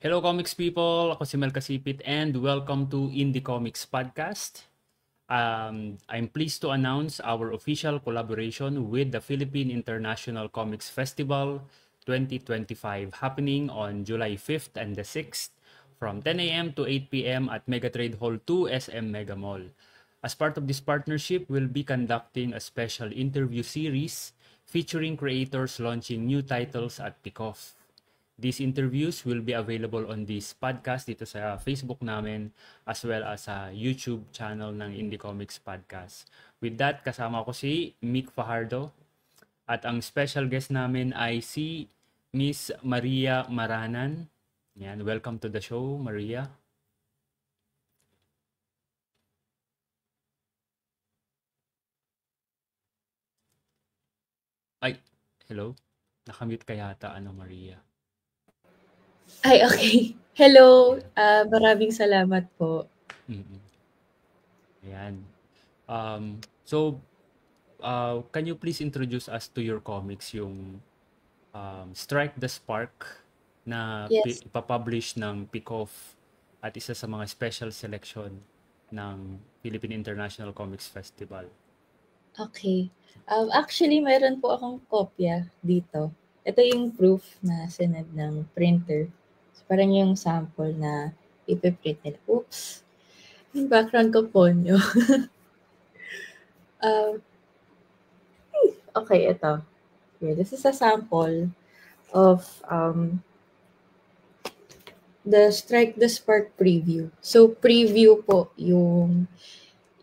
Hello comics people, ako si Mel Kasipit and welcome to Indie Comics Podcast. I'm pleased to announce our official collaboration with the Philippine International Comics Festival 2025 happening on July 5th and the 6th from 10 a.m. to 8 p.m. at Megatrade Hall 2 SM Mega Mall. As part of this partnership, we'll be conducting a special interview series featuring creators launching new titles at Pikoff. These interviews will be available on this podcast dito sa Facebook namin as well as sa YouTube channel ng Indie Comics Podcast. With that, kasama ko si Mick Fajardo at ang special guest namin ay si Miss Maria Maranan. Yan, welcome to the show, Maria. Ay, hello? Nakamute ka yata, Maria. Ay, okay. Hello, maraming salamat po. Ayan. So, can you please introduce us to your comics, yung Strike the Spark na Yes, ipapublish ng Pikoff at isa sa mga special selection ng Philippine International Comics Festival. okay. Actually meron po akong kopya dito. Ito yung proof na sinend ng printer. So, parang yung sample na ipe-print nila. Oops, yung background ko ponyo. Um, okay, ito. Here, this is a sample of the Strike the Spark preview. So, preview po yung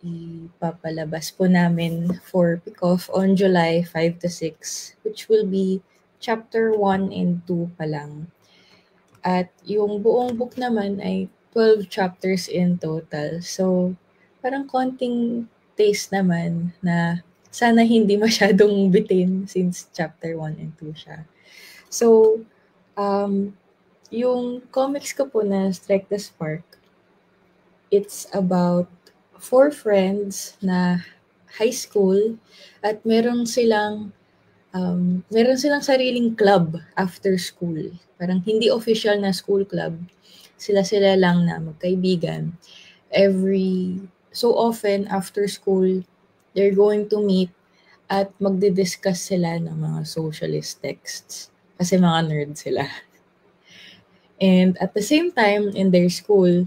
ipapalabas po namin for Pikoff on July 5 to 6, which will be chapter 1 and 2 pa lang. At yung buong book naman ay 12 chapters in total. So, parang konting taste naman na sana hindi masyadong bitin since chapter 1 and 2 siya. So, yung comics ko po na Strike the Spark, it's about 4 friends na high school at meron silang sariling club after school. Parang hindi official na school club. Sila-sila lang na magkaibigan. So often after school, they're going to meet at magdi-discuss sila ng mga socialist texts. Kasi mga nerd sila. And at the same time, in their school,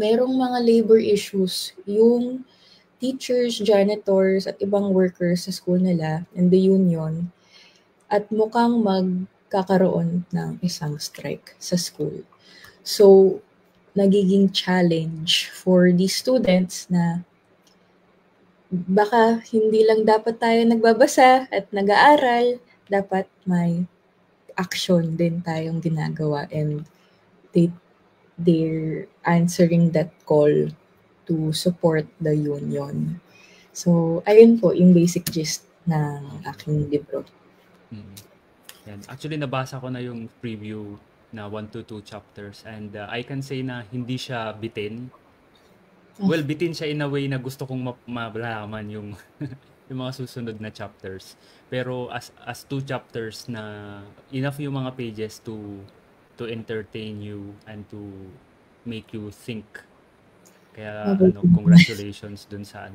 merong mga labor issues yung teachers, janitors, at ibang workers sa school nila and the union at mukhang magkakaroon ng isang strike sa school. So, nagiging challenge for the students na baka hindi lang dapat tayo nagbabasa at nag-aaral, dapat may action din tayong ginagawa and they're answering that call to support the union. So, ayun po yung basic gist ng aking libro. Yan. Actually, nabasa ko na yung preview na 1 to 2 chapters and I can say na hindi siya bitin. Well, bitin siya in a way na gusto kong malaman yung yung mga susunod na chapters. Pero as 2 chapters na enough yung mga pages to entertain you and to make you think. Kaya congratulations dun sa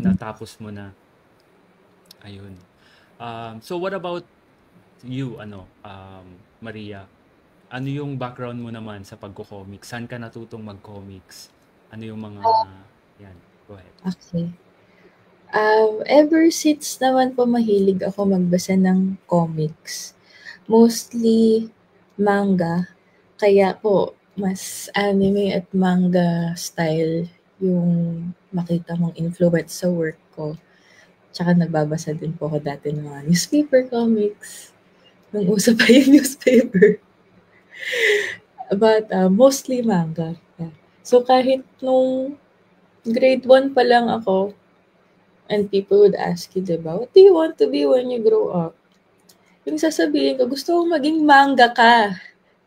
natapos mo na. Ayun. So what about you, Maria? Ano yung background mo naman sa pagko-comics? Saan ka natutong mag-comics? Ano yung mga, yan, go ahead. Okay. Ever since naman po mahilig ako magbasa ng comics. Mostly manga. Kaya po, mas anime at manga style yung makita mong influence sa work ko. Tsaka nagbabasa din po ako dati ng mga newspaper comics. Nung uso pa yung newspaper. But mostly manga. Yeah. So kahit nung grade 1 pa lang ako, and people would ask you, diba, what do you want to be when you grow up? Yung sasabihin ko, gusto kong maging mangaka.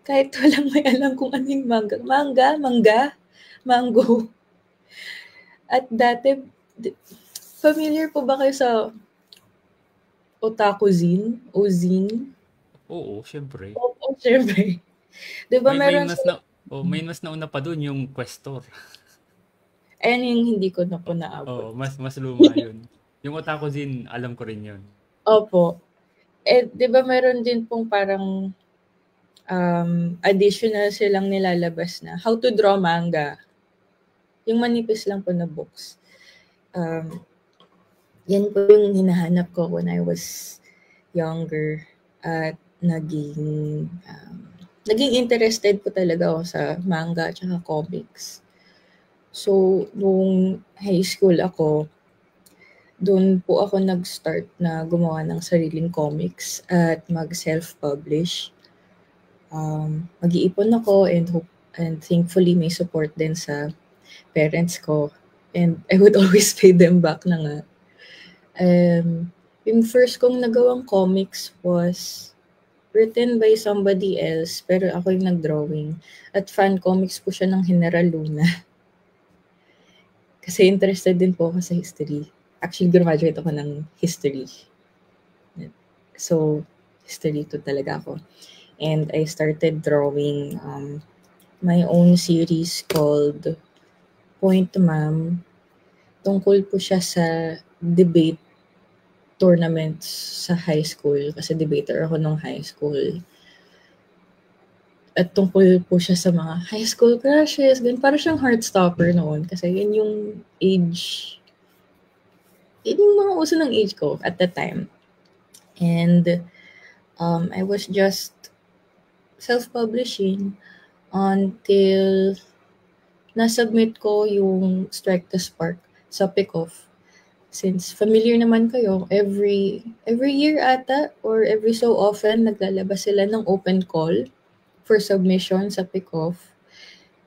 Kahit walang may alam kung ano yung manga. Manga, mango. At dati, familiar po ba kayo sa Otakuzine? Ozine? Oo, syempre. Oo, syempre. Di ba May meron mas sila, na may mas nauna pa dun yung Questor. ayun yung hindi ko na po O naabot. mas luma yun. Yung Otaku Zin, alam ko rin yun. Opo. Eh, di ba meron din pong parang additional silang nilalabas na how to draw manga. Yung manipis lang po na books. Um, Yan po yung hinahanap ko when I was younger at naging interested po talaga ako sa manga at comics. So, nung high school ako, doon po ako nag-start na gumawa ng sariling comics at mag-self-publish. Mag-iipon ako and thankfully may support din sa parents ko. And I would always pay them back na nga. Yung first kong nagawang comics was written by somebody else, pero ako yung nag-drawing. At fan comics po siya ng General Luna. Kasi interested din po ako sa history. Actually, graduate ako ng history. So, history to talaga ako. And I started drawing my own series called Point Ma'am. Tungkol po siya sa debate tournaments sa high school kasi debater ako nung high school. At tungkol po siya sa mga high school crushes, ganun. Para siyang heartstopper noon kasi yun yung age, yun yung mga uso ng age ko at the time. And I was just self-publishing until nasubmit ko yung Strike the Spark sa Pickoff. Since familiar naman kayo, every year ata or every so often naglalabas sila ng open call for submission sa Pickoff.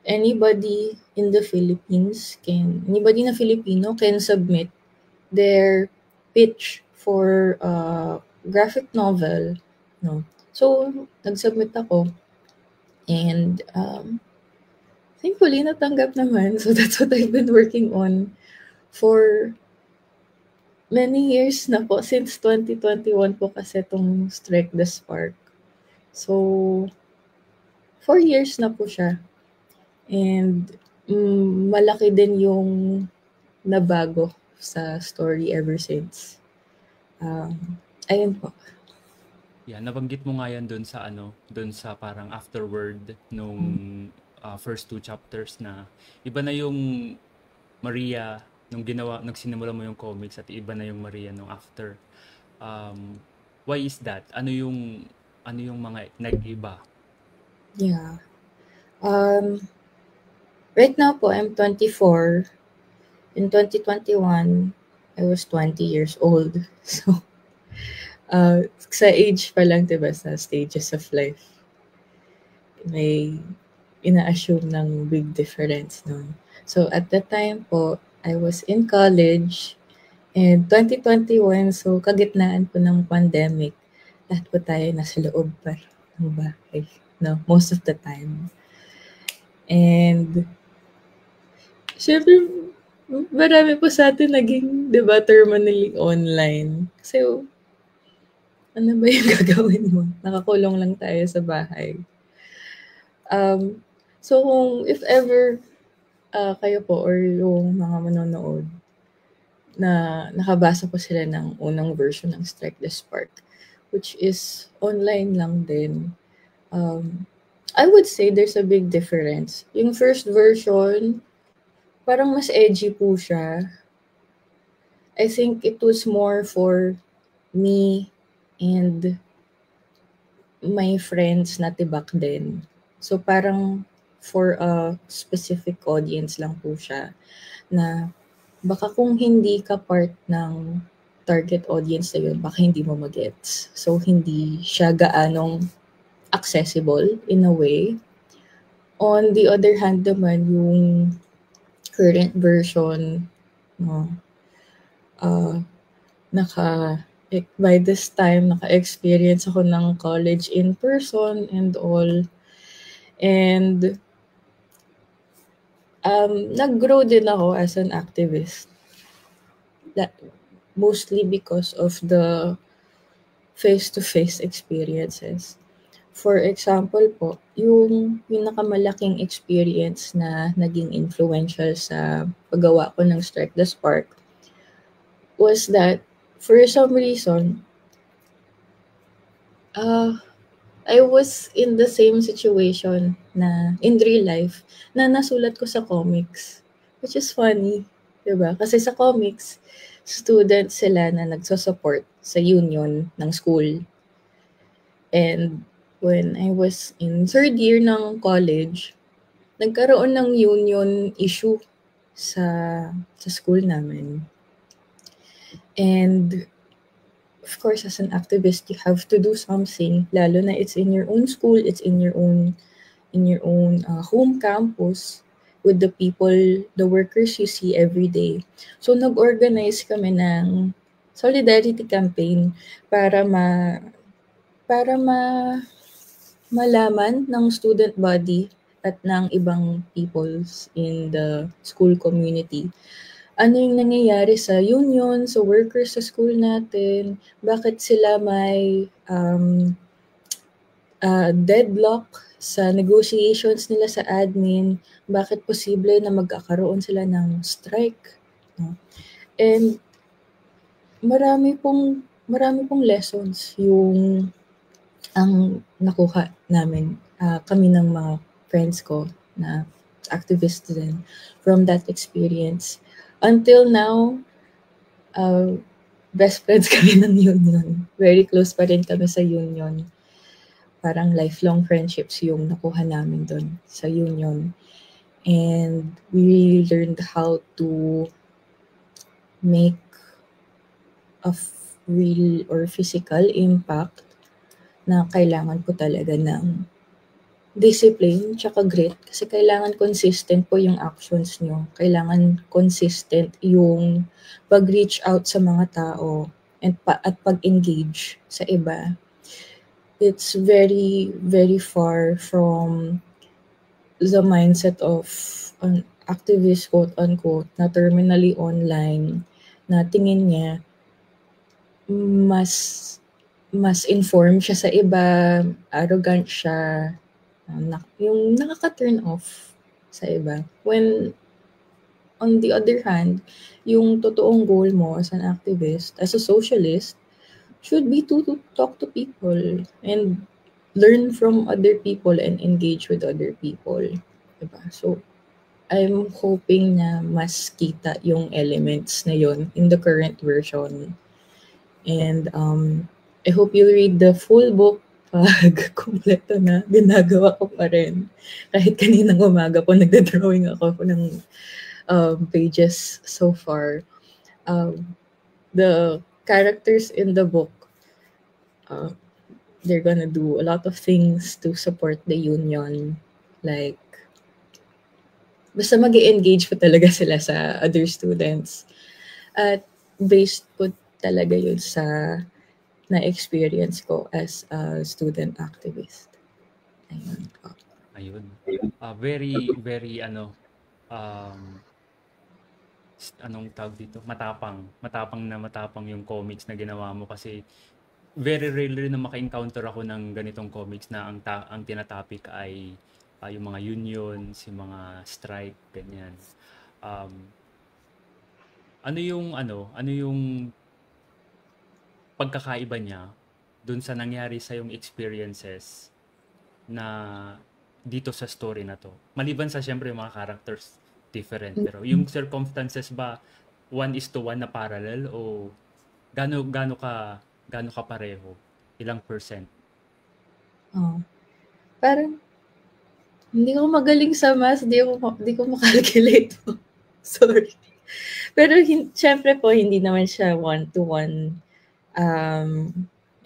Anybody na Filipino can submit their pitch for graphic novel, no. So, nag-submit ako and thankfully natanggap naman. So that's what I've been working on for many years na po, since 2021 po kasi itong Strike the Spark. So, 4 years na po siya. And malaki din yung nabago sa story ever since. Ayun po. Yeah, nabanggit mo nga yan dun sa parang afterword nung first 2 chapters na iba na yung Maria nung sinimula mo yung comics at iba na yung Maria nung after. Why is that? Ano yung mga nag-iba? Yeah. Right now po, I'm 24. In 2021, I was 20 years old. So, sa age pa lang, diba, sa stages of life, may ina-assume ng big difference, no? So, at that time po, I was in college, and 2021, so kagitnaan po ng pandemic, lahat po tayo nasa loob pa ng bahay, no? Most of the time. And, syempre, marami po sa atin naging, diba, terminally online. Kasi, ano ba yung gagawin mo? Nakakulong lang tayo sa bahay. So, if ever kayo po or yung mga manonood na nakabasa po sila ng unang version ng Strike the Spark, which is online lang din, I would say there's a big difference. Yung first version, parang mas edgy po siya. I think it was more for me and my friends na tibak din. So parang for a specific audience lang po siya na baka kung hindi ka part ng target audience na yun, baka hindi mo magets. So hindi siya gaanong accessible in a way. On the other hand naman, yung current version, no, by this time, naka-experience ako ng college in person and all. And nag-grow din ako as an activist. Mostly because of the face-to-face experiences. For example po, yung pinakamalaking experience na naging influential sa paggawa ko ng Strike the Spark was that for some reason, I was in the same situation na in real life na nasulat ko sa comics. Which is funny, 'di ba? Kasi sa comics, student sila na nagso-support sa union ng school. And when I was in third year ng college, nagkaroon ng union issue sa school namin. And of course, as an activist, you have to do something, lalo na it's in your own school, it's in your own home campus with the people, the workers you see every day. So nag-organize kami ng solidarity campaign para malaman ng student body at ng ibang peoples in the school community ano yung nangyayari sa union, sa workers sa school natin, bakit sila may deadlock sa negotiations nila sa admin, bakit posible na magkakaroon sila ng strike. No? And marami pong lessons yung ang nakuha namin, kami ng mga friends ko na activists din from that experience. Until now, best friends kami ng union. Very close pa rin kami sa union. Parang lifelong friendships yung nakuha namin doon sa union. And we learned how to make a real or physical impact na kailangan ko talaga ng discipline tsaka grit kasi kailangan consistent po yung actions nyo. Kailangan consistent yung pag-reach out sa mga tao at pag-engage sa iba. It's very, very far from the mindset of an activist, quote-unquote, na terminally online, na tingin niya mas informed siya sa iba, arrogant siya, yung nakaka-turn off sa iba. When, on the other hand, yung totoong goal mo as an activist, as a socialist, should be to talk to people and learn from other people and engage with other people. Diba? So, I'm hoping na mas kita yung elements na yon in the current version. And I hope you'll read the full book pag kumpleto na, ginagawa ko pa rin. Kahit kaninang umaga po, nagda-drawing ako ng pages so far. The characters in the book, they're gonna do a lot of things to support the union. Like, basta mag-i-engage po talaga sila sa other students. At based po talaga yun sa na-experience ko as a student activist. Ayun po. Ayun. Very, very, anong tawag dito? Matapang yung comics na ginawa mo kasi very rarely na maka-encounter ako ng ganitong comics na ang tinatopic ay yung mga unions, yung mga strike, ganyan. Ano yung pagkakaiba niya dun sa nangyari sa yung experiences na dito sa story na to? Maliban sa syempre yung mga characters different, pero yung circumstances ba 1:1 na parallel o gaano ka pareho? Ilang percent? Parang hindi ko magaling sa math, di ko makalculate po. Sorry. Pero syempre po hindi naman siya 1-to-1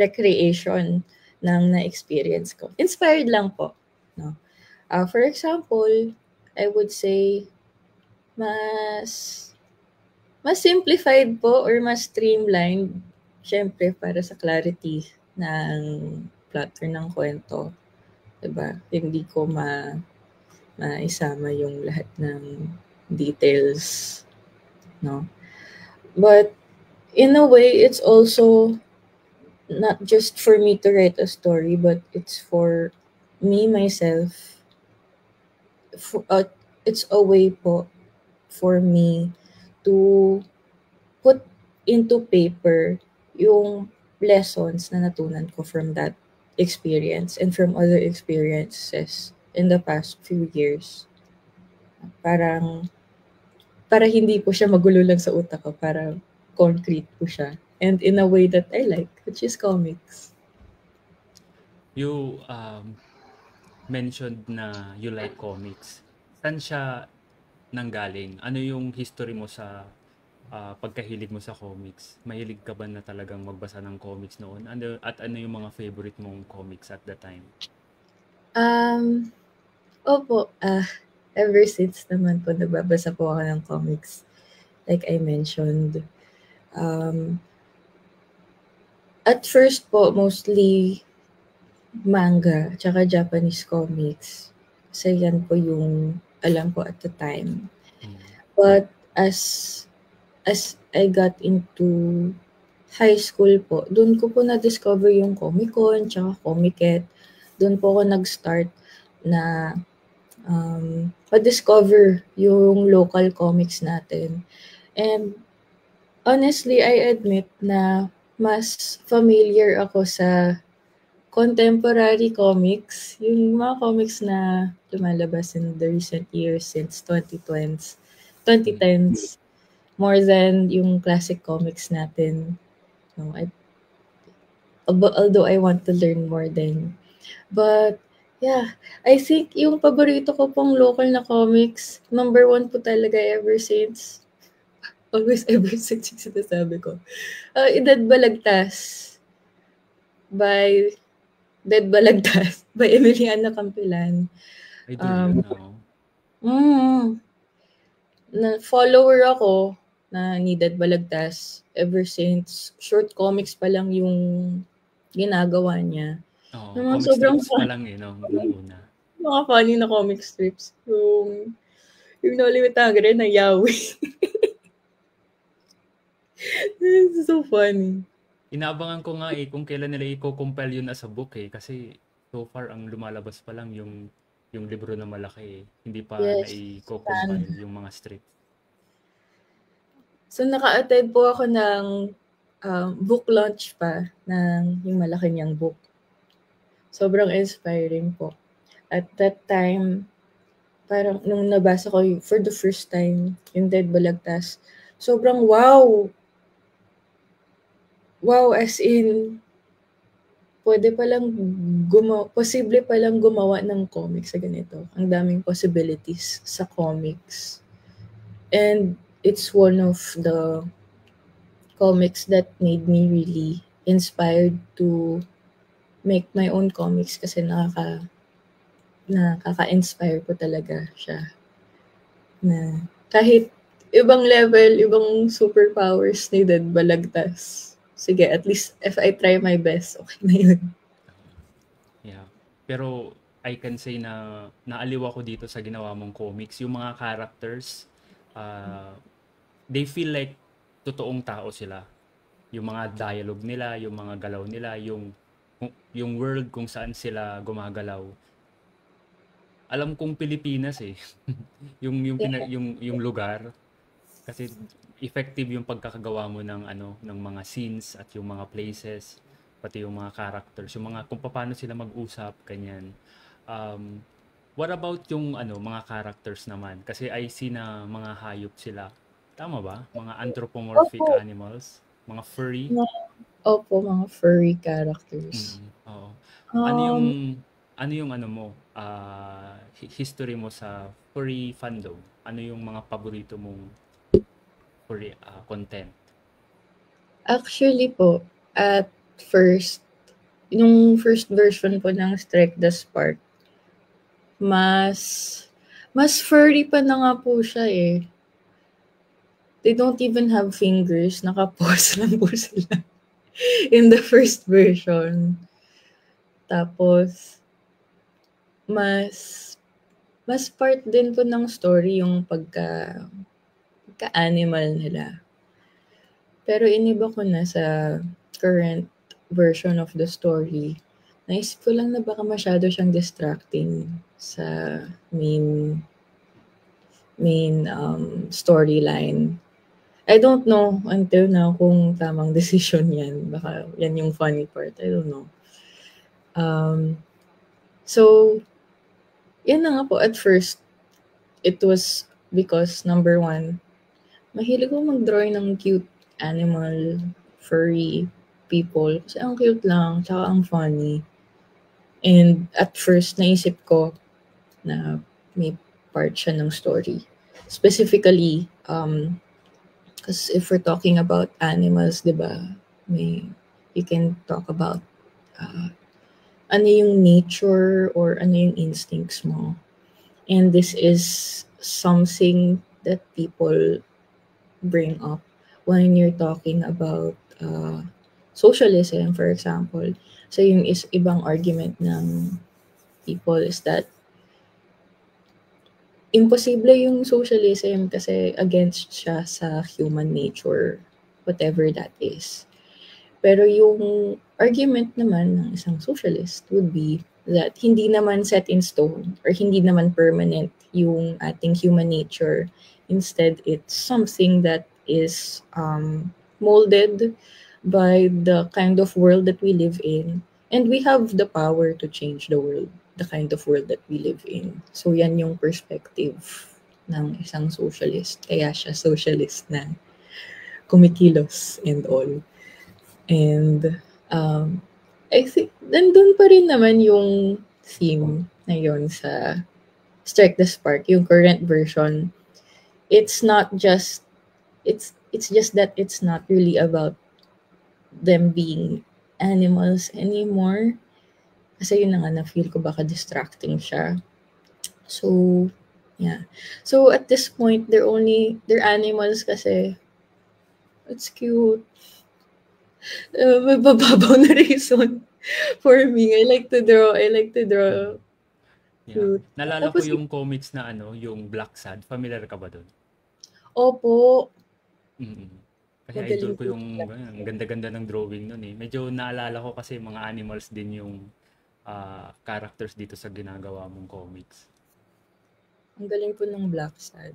recreation ng na-experience ko. Inspired lang po. No? For example, I would say mas simplified po or mas streamlined, syempre para sa clarity ng plot or ng kwento. Diba? Hindi ko maisama yung lahat ng details. No? But in a way, it's also not just for me to write a story, but it's for me, myself. For, it's a way po for me to put into paper yung lessons na natunan ko from that experience and from other experiences in the past few years. Parang, para hindi po siya magulo lang sa utak ko, para concrete po siya. And in a way that I like, which is comics. You mentioned na you like comics. Saan siya nanggaling? Ano yung history mo sa pagkahilig mo sa comics? Mahilig ka ba na talagang magbasa ng comics noon? At ano yung mga favorite mong comics at the time? Opo, ever since naman po nagbabasa po ako ng comics. Like I mentioned. At first po, mostly manga, tsaka Japanese comics. Kasi yan po yung alam ko at the time. But as I got into high school po, dun ko po na-discover yung Comic-Con, tsaka Comiket. Dun po ako nag-start na pa-discover yung local comics natin. And honestly, I admit na mas familiar ako sa contemporary comics, yung mga comics na lumalabas in the recent years since 2010s, more than yung classic comics natin. No, although I want to learn more din. But yeah, I think yung paborito ko pong local na comics, number 1 po talaga ever since. Always ever since yung sinasabi ko. Edad Balagtas by Emiliana Campilan. I do yun, Na follower ako na ni Dead Balagtas ever since short comics pa lang yung ginagawa niya. Comic strips pa lang no, nung una. Mga funny na comic strips. Yung No Limit Hunger na Yaoi. It's so funny. Inaabangan ko nga kung kailan nila i-compile yun as a book kasi so far ang lumalabas pa lang yung libro na malaki hindi pa na-i-compile yung mga strips. So naka-attend po ako ng book launch pa ng yung malaki niyang book. Sobrang inspiring po. At that time, parang nung nabasa ko for the first time yung Dead Balagtas, sobrang wow! Wow, as in, posible palang gumawa ng comics sa ganito. Ang daming possibilities sa comics. And it's one of the comics that made me really inspired to make my own comics kasi nakaka-inspire po talaga siya. Na kahit ibang level, ibang superpowers ni Dead Balagtas. Sige, at least if I try my best, okay na yun. Yeah. Pero I can say na naaliw ako dito sa ginawa mong comics. Yung mga characters, they feel like totoong tao sila. Yung mga dialogue nila, yung mga galaw nila, yung world kung saan sila gumagalaw. Alam kong Pilipinas yung lugar kasi effective yung pagkakagawa mo ng mga scenes at yung mga places, pati yung mga characters, yung mga kung paano sila mag-usap kanyan. What about yung mga characters naman? Kasi I see na mga hayop sila. Tama ba? Mga anthropomorphic animals, mga furry. Opo, mga furry characters. Oo. Ano yung history mo sa furry fandom? Ano yung mga paborito mong furry content? Actually po, at first, yung first version po ng Strike the Spark, mas furry pa na nga po siya They don't even have fingers, naka-pause lang po sila in the first version. Tapos, mas part din po ng story yung pagka-animal nila. Pero iniba ko na sa current version of the story, naisip ko lang na baka masyado siyang distracting sa main storyline. I don't know until now kung tamang decision yan. Baka yan yung funny part. I don't know. So, yan na nga po. At first, it was because, number one, mahilig ko mag-drawing ng cute animal, furry people. Kasi ang cute lang, tsaka ang funny. And at first, naisip ko na may part siya ng story. Specifically, because if we're talking about animals, di ba, you can talk about ano yung nature or ano yung instincts mo. And this is something that people bring up when you're talking about socialism, for example. So yung ibang argument ng people is that imposible yung socialism kasi against siya sa human nature, whatever that is. Pero yung argument naman ng isang socialist would be that hindi naman set in stone or hindi naman permanent yung ating human nature. Instead, it's something that is molded by the kind of world that we live in. And we have the power to change the world, the kind of world that we live in. So yan yung perspective ng isang socialist. Kaya siya socialist na kumikilos and all. And I think nandun pa rin naman yung theme na yun sa Strike the Spark, yung current version. It's just that it's not really about them being animals anymore. Kasi yun na nga, na-feel ko baka distracting siya. So, yeah. So, at this point, they're animals kasi it's cute. May bababaw na reason for me. I like to draw. Yeah. Cute. Nalala Tapos, ko yung comics na yung Black Sad. Familiar ka ba doon? Opo. Kasi idol ko yung ganda-ganda ng drawing nun eh. Medyo naalala ko kasi mga animals din yung characters dito sa ginagawa mong comics. Ang galing po ng Black Sad.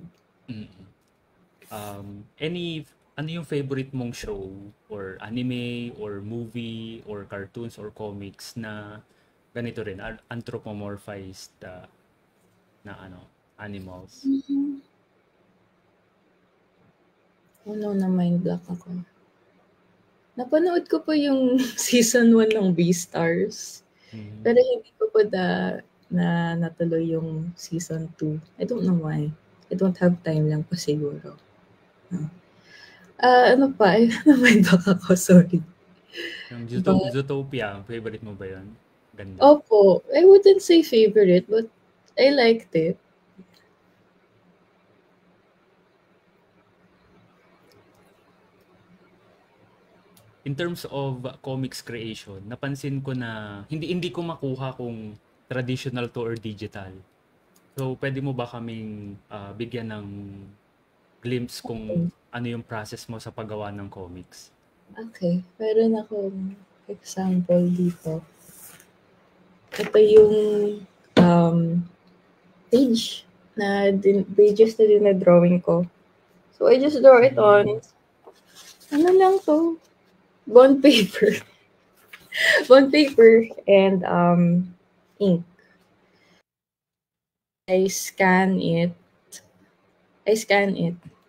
Ano yung favorite mong show or anime or movie or cartoons or comics na ganito rin, anthropomorphized na animals? No, na-mind block ako. Napanood ko po yung season 1 ng Beastars. Pero hindi ko pa na natuloy yung season 2. I don't know why. I don't have time lang po siguro. Ano pa? Na-mind block ako, sorry. Yung Zootopia, favorite mo ba yun? Ganda. Opo. I wouldn't say favorite, but I liked it. In terms of comics creation, napansin ko na hindi ko makuha kung traditional to or digital. So, pwede mo ba kaming bigyan ng glimpse kung ano yung process mo sa paggawa ng comics? Okay. Meron akong example dito. Ito yung pages na din na drawing ko. So, I just draw it on, ano lang to? Bond paper. Bond paper and ink. I scan it.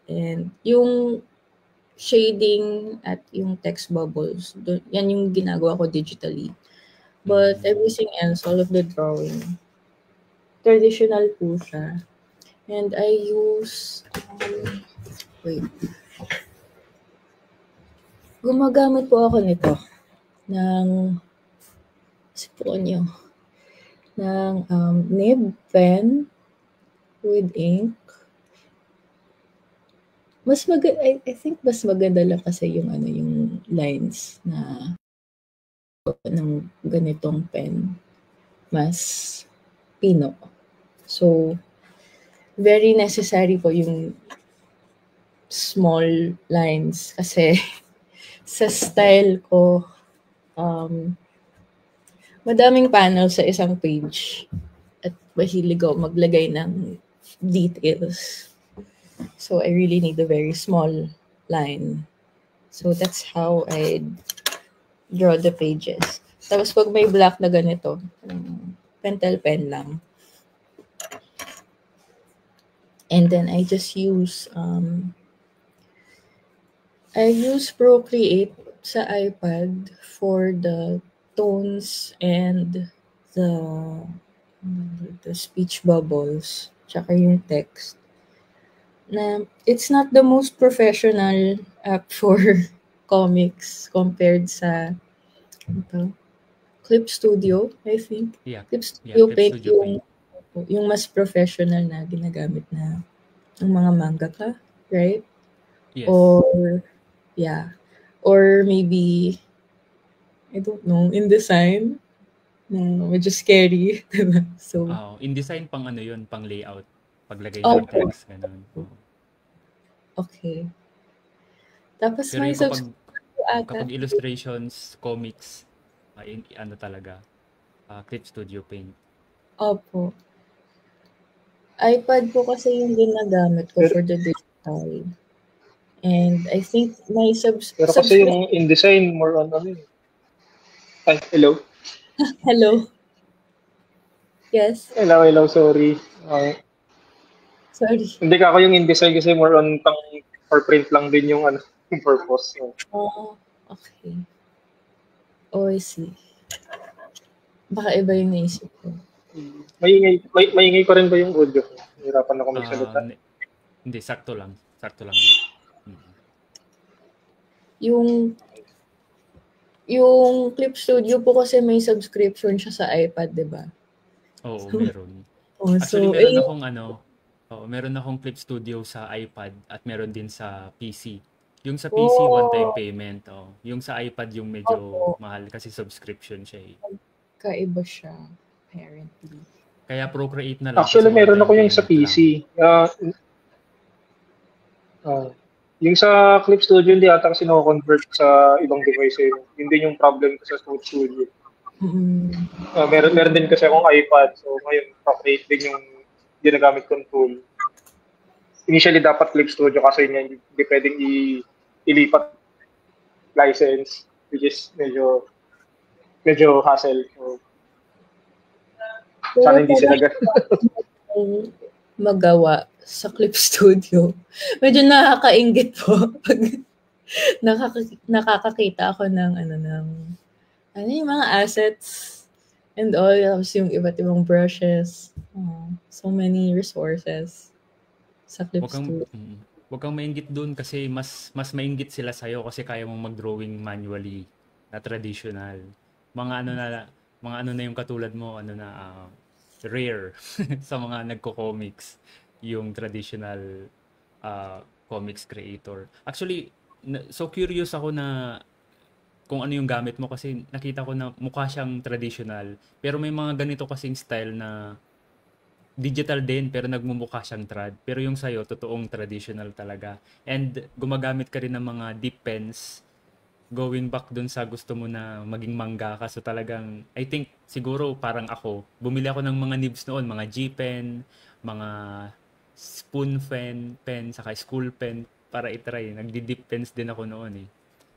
And yung shading at yung text bubbles, yan yung ginagawa ko digitally. But everything else, all of the drawing, traditional po siya. And I use, gumagamit po ako nito ng nib pen with ink. I think mas maganda lang kasi yung lines na ng ganitong pen. Mas pino. So, very necessary po yung small lines kasi sa style ko, madaming panel sa isang page at mahilig ako maglagay ng details. So I really need a very small line. So that's how I draw the pages. Tapos pag may black na ganito, pentel pen lang. And then I just use Procreate sa iPad for the tones and the speech bubbles, tsaka yung text. Na it's not the most professional app for comics compared sa Clip Studio, I think. Yeah. Clip Studio Clip Paint Studio yung mas professional na ginagamit na ng mga mangaka, right? Yes. Or maybe, I don't know, InDesign na medyo scary, diba? So, InDesign pang ano yun, pang layout. Paglagay Oh, ng text, ganun. okay. Tapos Pero may yung kapag illustrations, comics, ano talaga, Clip Studio Paint. Opo. iPad po kasi yung ginagamit ko for the digital. And I think my Pero kasi yung InDesign, more on ano yun. Ay, hello? Hello. Yes. Hello, sorry. Sorry. Hindi ka ako yung InDesign kasi more on pang for print lang din yung ano, yung purpose. So. Oh, okay. Oh, I see. Baka iba yung naisip ko. Maingay ko rin ba yung audio? Hirapan ako magsalita. Hindi, sakto lang. Yung Clip Studio po kasi may subscription siya sa iPad, di ba? Oo, meron. Actually, meron akong Clip Studio sa iPad at meron din sa PC. Yung sa PC, one-time payment. Yung sa iPad, yung medyo mahal kasi subscription siya eh. Kaiba siya, apparently. Kaya Procreate na lang. Actually, meron ako yung sa PC. Yung sa Clip Studio, hindi ata kasi nako-convert sa ibang device. Yun din yung problem ko sa Studio. Meron din kasi akong iPad. So, ngayon, Procreate din yung ginagamit kong tool. Initially, dapat Clip Studio kasi hindi pwedeng ilipat license, which is medyo hassle. So, sana hindi sila magawa sa Clip Studio. Medyo nakakainggit po pag nakakakita ako ng yung mga assets and all, yung iba't ibang brushes. So many resources sa Clip Studio. Huwag kang mainggit doon kasi mas mainggit sila sa'yo kasi kaya mong mag-drawing manually na traditional. Mga ano na yung katulad mo, rare sa mga nagko-comics, yung traditional comics creator. Actually, so curious ako na kung ano yung gamit mo kasi nakita ko na mukha siyang traditional pero may mga ganito kasing style na digital din pero nagmumukha siyang trad. Pero yung sa'yo, totoong traditional talaga. And gumagamit ka rin ng mga dip pens going back dun sa gusto mo na maging mangaka. So talagang, I think, siguro parang ako, bumili ako ng mga nibs noon, mga G-pen, mga spoon pen, saka school pen para itry. Nagdi-dip pens din ako noon eh.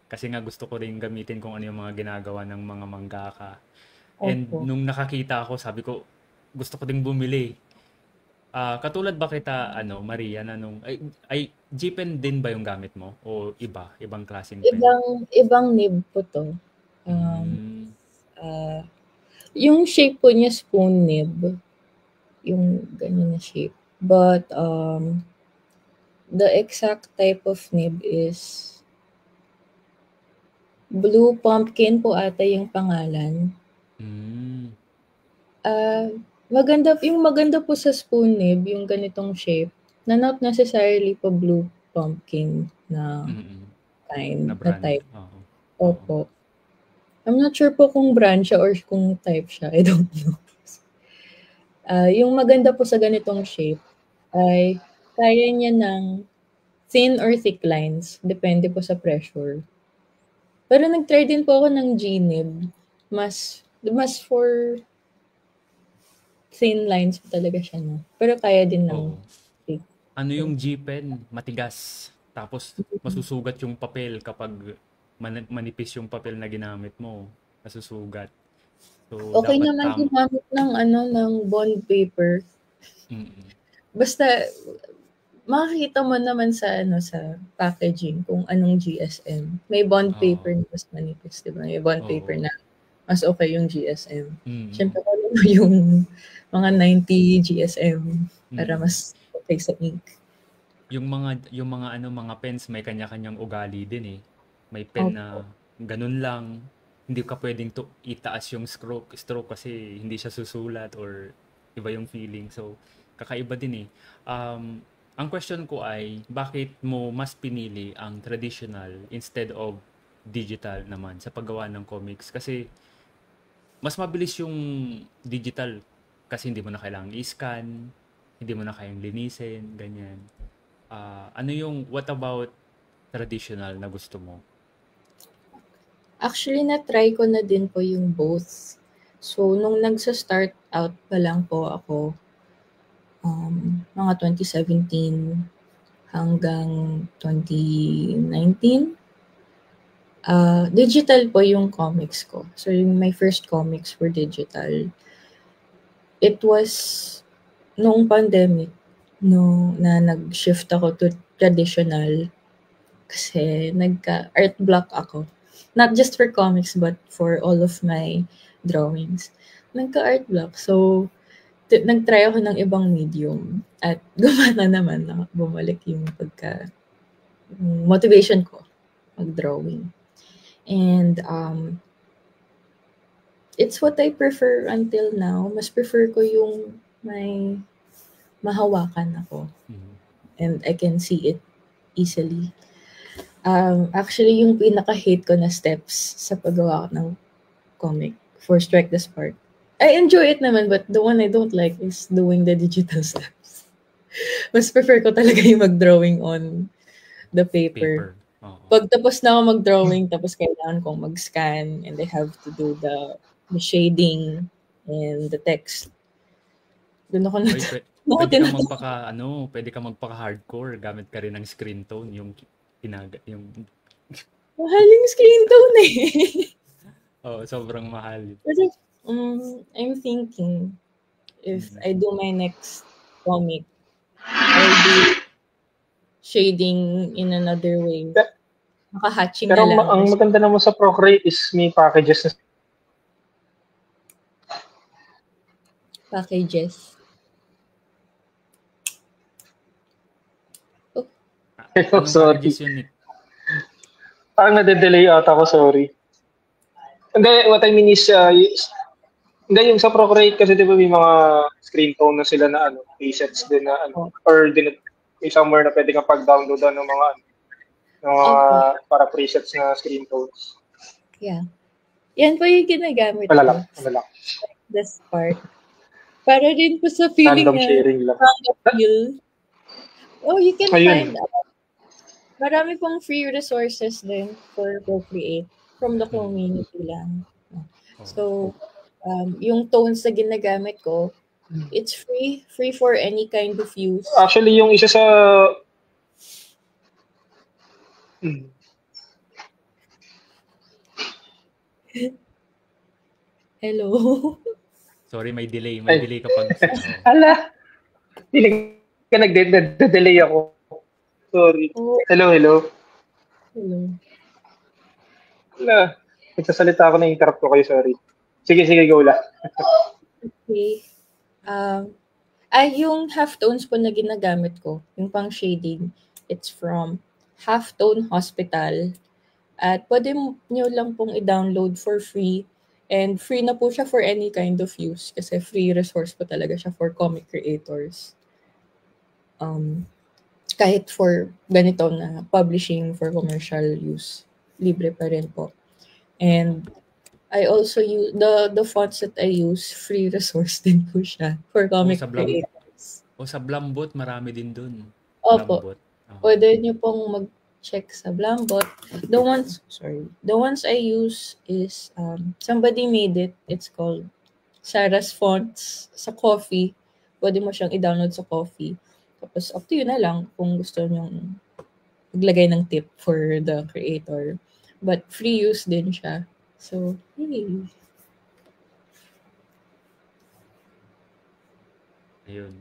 Kasi nga gusto ko rin gamitin kung ano yung mga ginagawa ng mga mangaka. And nung nakakita ako, sabi ko, gusto ko ding bumili. Katulad ba kita, Maria, na ay G-pen din ba yung gamit mo? O ibang klaseng pen? Ibang nib po to. Yung shape po niya spoon nib. Yung ganyan na shape. But, the exact type of nib is Blue Pumpkin po ata yung pangalan. Maganda po sa spoon nib, yung ganitong shape, na not necessarily po Blue Pumpkin na kind, na type. Opo. I'm not sure po kung brand siya or kung type siya. I don't know. Yung maganda po sa ganitong shape ay kaya niya ng thin or thick lines. Depende po sa pressure. Pero nag-try din po ako ng Gnib. Mas for thin lines po talaga siya, no? Pero kaya din ng Oo. Ano yung G-pen? Matigas. Tapos masusugat yung papel kapag manipis yung papel na ginamit mo. Masusugat. So, Okay dapat naman gumamit ng bond paper. Mm-mm. Basta makikita mo naman sa packaging kung anong GSM. May bond paper na mas manipis, 'di ba? May bond paper na mas okay yung GSM. Siyempre ano yung mga 90 GSM para mas okay sa ink. Yung mga pens may kanya-kanyang ugali din eh. May pen na ganun lang. Hindi ka pwedeng itaas yung stroke kasi hindi siya susulat or iba yung feeling. So, kakaiba din eh. Ang question ko ay, bakit mo mas pinili ang traditional instead of digital naman sa paggawa ng comics? Kasi mas mabilis yung digital kasi hindi mo na kailangang i-scan, hindi mo na kayang linisin, ganyan. What about traditional na gusto mo? Actually, na-try ko na din po yung both. So, nung nagsa-start out pa lang po ako, mga 2017 hanggang 2019, digital po yung comics ko. So, my first comics were digital. It was nung pandemic, na nag-shift ako to traditional kasi nagka-art block ako. Not just for comics, but for all of my drawings. Nagka-art block. So, nag-try ako ng ibang medium at gumana naman na bumalik yung motivation ko mag-drawing. And it's what I prefer until now. Mas prefer ko yung may mahawakan ako. And I can see it easily. Actually, yung pinaka-hate ko na steps sa paggawa ng comic for Strike the Spark. I enjoy it naman, but the one I don't like is doing the digital steps. Mas prefer ko talaga yung mag-drawing on the paper. Pag tapos na ako mag-drawing, tapos kailangan kong mag-scan and I have to do the shading and the text. Doon ako na. Pwede ka magpaka-hardcore gamit ka rin ng screen tone yung mahal yung screen tone eh. Sobrang mahal. Kasi I'm thinking if I do my next comic, I'll do shading in another way. Maka-hatching na lang. Pero ang maganda naman sa Procreate is may packages na packages. Sorry. Parang nade-delay ata ako, sorry. Hindi, what I mean is, hindi yung sa Procreate kasi di ba may mga screen tone na sila na presets din na or may somewhere na pwede kang pag-downloadan ng mga para presets na screen tones. Yeah. Yan po yung ginagamit ko. Malala. This part. Para rin po sa feeling random sharing lang. Feel. You can find marami pong free resources din for Procreate from the community lang. So, yung tones na ginagamit ko, it's free for any kind of use. Actually, yung isa sa Hello. Sorry, may delay kapag Hala. Hindi ka nagde-delay ako. Sorry. Hello. Wala. Nagsasalita ako na interrupt ko kayo, sorry. Sige, go la. Okay. Yung halftones po na ginagamit ko, yung pang shading, it's from Halftone Hospital. At pwede nyo lang pong i-download for free. And free na po siya for any kind of use kasi free resource po talaga siya for comic creators. Kahit for ganito na publishing for commercial use, libre pa rin po. And I also use the fonts that I use, free resource din po siya for comic creators. Sa Blambot, marami din dun. Opo. Pwede nyo pong check sa Blankbot. The ones I use is, somebody made it. It's called Sarah's Fonts sa Coffee. Pwede mo siyang i-download sa Coffee. Tapos, up to you na lang kung gusto nyong maglagay ng tip for the creator. But free use din siya. So, hey. Ayun.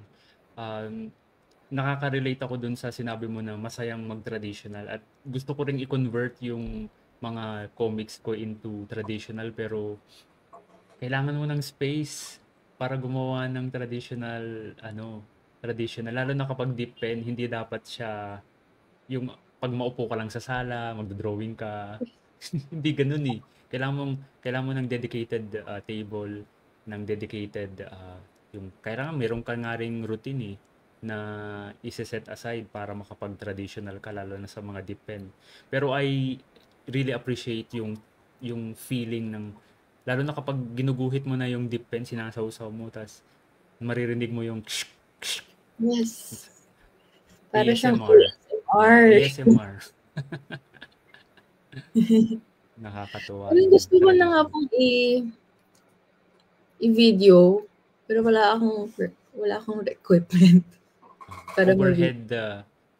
Nakaka-relate ako dun sa sinabi mo na masayang mag-traditional at gusto ko ring i-convert yung mga comics ko into traditional pero kailangan mo ng space para gumawa ng traditional lalo na kapag deep pen, hindi dapat siya yung pag maupo ka lang sa sala, magdo-drawing ka. Hindi ganun eh. Kailangan mo ng dedicated table, ng dedicated yung kailangan meron ka nga ring routine eh na ise-set aside para makapag-traditional ka lalo na sa mga deep pen. Pero I really appreciate yung feeling ng lalo na kapag ginuguhit mo na yung deep pen, sinasawsaw mo tas maririnig mo yung ksh, ksh, Yes. Para siyang ASMR. ASMR. ASMR. Nakakatuwa. Pero gusto ko na nga pong i-video, pero wala akong equipment. Para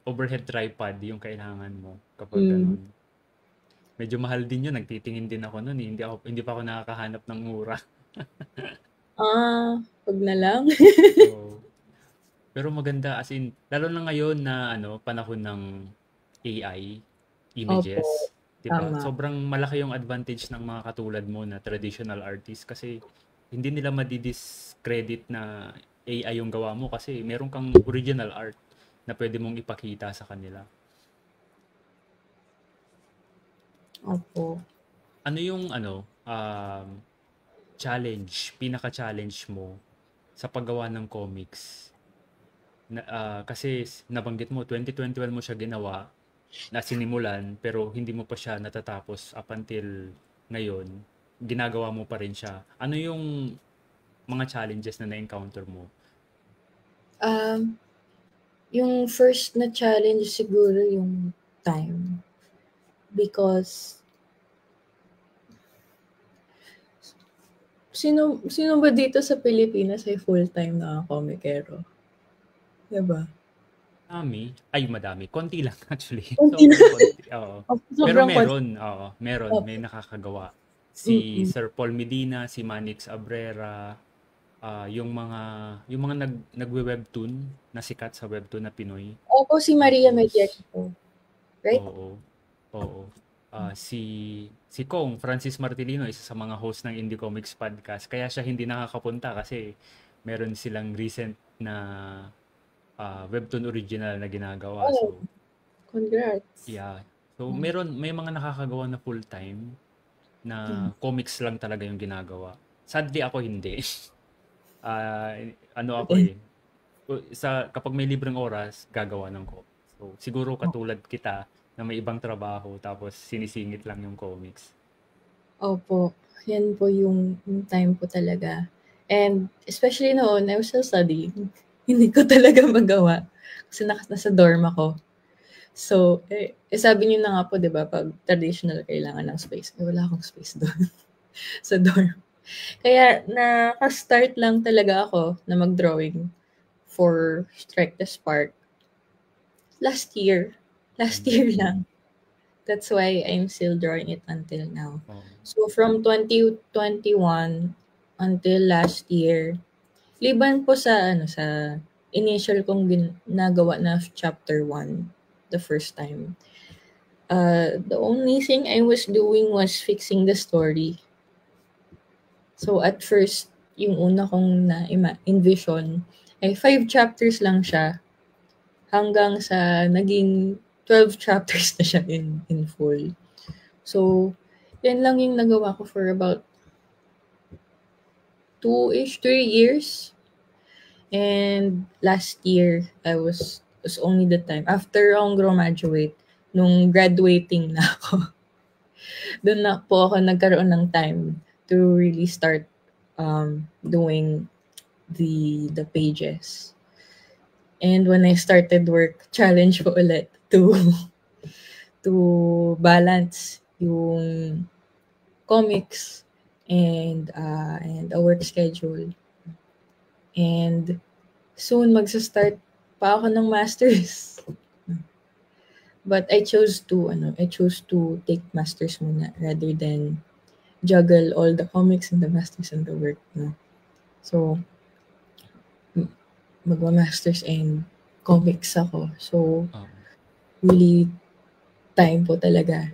overhead tripod yung kailangan mo kapag ganun. Medyo mahal din yun. Nagtitingin din ako nun. Hindi pa ako nakakahanap ng mura. Pag na lang. So, pero maganda as in, lalo na ngayon na panahon ng AI images. Opo, Diba? tama. Sobrang malaki yung advantage ng mga katulad mo na traditional artist kasi hindi nila madidiscredit na AI yung gawa mo kasi meron kang original art na pwede mong ipakita sa kanila. Opo. Ano yung pinaka-challenge mo sa paggawa ng comics? Kasi nabanggit mo 2021 mo siya ginawa na sinimulan pero hindi mo pa siya natatapos up until ngayon ginagawa mo pa rin siya. Ano yung mga challenges na na-encounter mo? Yung first na challenge siguro yung time. Because sino ba dito sa Pilipinas ay full-time na comicero? Diba? Madami. Konti lang actually. Konti lang. Konti. Oo. Pero Sobrang meron. May nakakagawa. Si Sir Paul Medina, si Manix Abrera, yung mga nagwe-webtoon na sikat sa webtoon na Pinoy. Opo, si Maria Mediaco. Right? Oo. Si Kong, Francis Martilino, isa sa mga host ng Indie Comics Podcast. Kaya siya hindi nakakapunta kasi meron silang recent na webtoon original na ginagawa. So, congrats. Yeah. So, may mga nakakagawa na full-time na comics lang talaga yung ginagawa. Sadly, ako hindi. Kapag may libreng oras, gagawa ng comics. So, siguro katulad kita na may ibang trabaho tapos sinisingit lang yung comics. Opo. Yan po yung time po talaga. And especially noon, I was still studying. Hindi ko talaga magawa kasi nasa dorm ako. So, sabi niyo na nga po, di ba, pag traditional kailangan ng space. Wala akong space doon sa dorm. Kaya naka-start lang talaga ako na mag-drawing for Strike the Spark. Last year lang. That's why I'm still drawing it until now. So, from 2021 until last year, liban po sa initial kong ginagawa na chapter 1 the first time. The only thing I was doing was fixing the story. So at first, yung una kong na-envision ay 5 chapters lang siya hanggang sa naging 12 chapters na siya in full. So, yan lang yung nagawa ko for about 3 years. And last year, was only the time. After akong graduate, nung graduating na ako, doon na po ako nagkaroon ng time to really start doing the pages. And when I started work, challenge ko ulit to to balance yung comics and a work schedule. And soon magsa-start pa ako ng masters. But I chose to take masters muna rather than juggle all the comics and the masters and the work. No? So, magma-masters and comics ako. So, really time po talaga.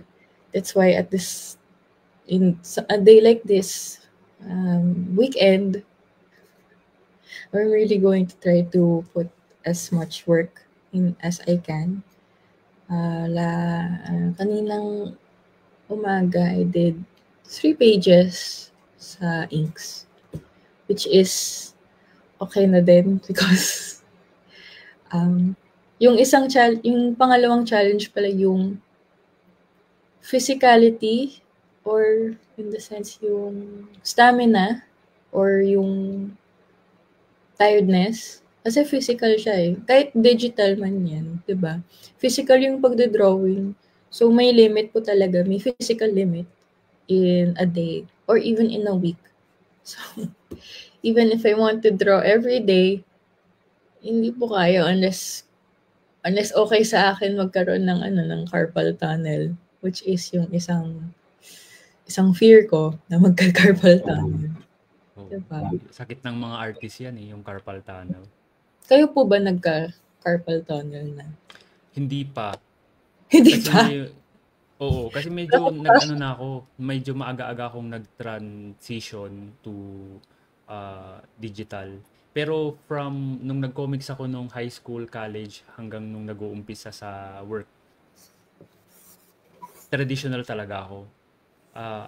That's why at a day like this, weekend, I'm really going to try to put as much work in as I can. Kaninang umaga, I did 3 pages sa inks, which is okay na din because yung pangalawang challenge pala yung physicality or in the sense yung stamina or yung tiredness. Kasi physical siya eh. Kahit digital man yan, di ba? Physical yung pagdodrawing. So may limit po talaga. May physical limit in a day or even in a week. So even if I want to draw every day, hindi po kaya unless okay sa akin magkaroon ng carpal tunnel, which is yung isang fear ko na magka-carpal tunnel. Diba? Sakit ng mga artist yan eh, yung carpal tunnel. Kayo po ba nagka-carpal tunnel na? Hindi pa. Hindi pa? Oo, kasi medyo medyo maaga-aga akong nag-transition to digital. Pero from nung nag-comics ako nung high school, college, hanggang nung nag-uumpisa sa work, traditional talaga ako.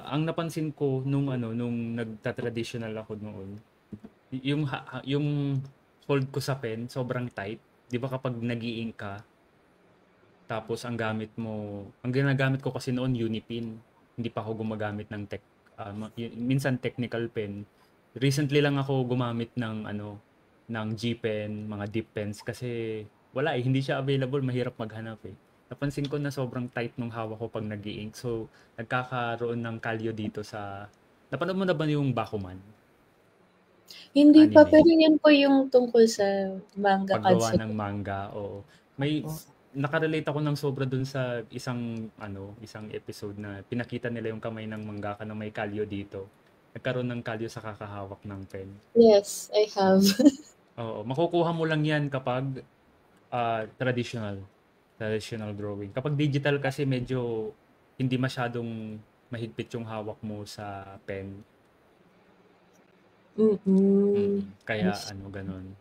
Ang napansin ko nung nagta-traditional ako noon, yung hold ko sa pen sobrang tight. 'Di ba kapag nag-i-ink ka, tapos ang ginagamit ko kasi noon Unipin. Hindi pa ako gumagamit ng minsan technical pen. Recently lang ako gumamit ng G pen, mga dip pens kasi wala hindi siya available, mahirap maghanap eh. Napansin ko na sobrang tight nung hawak ko pag nag-i-ink. So, nagkakaroon ng kalyo dito napanood mo na ba yung Bakuman? Hindi pa, pero yan po yung tungkol sa manga paggawa ng manga. Oo. May nakarelate ako ng sobra dun sa isang episode na pinakita nila yung kamay ng mangaka na may kalyo dito. Nagkaroon ng kalyo sa kakahawak ng pen. Yes, I have. Oo, makukuha mo lang yan kapag traditional drawing. Kapag digital kasi medyo hindi masyadong mahigpit yung hawak mo sa pen. Kaya ganun.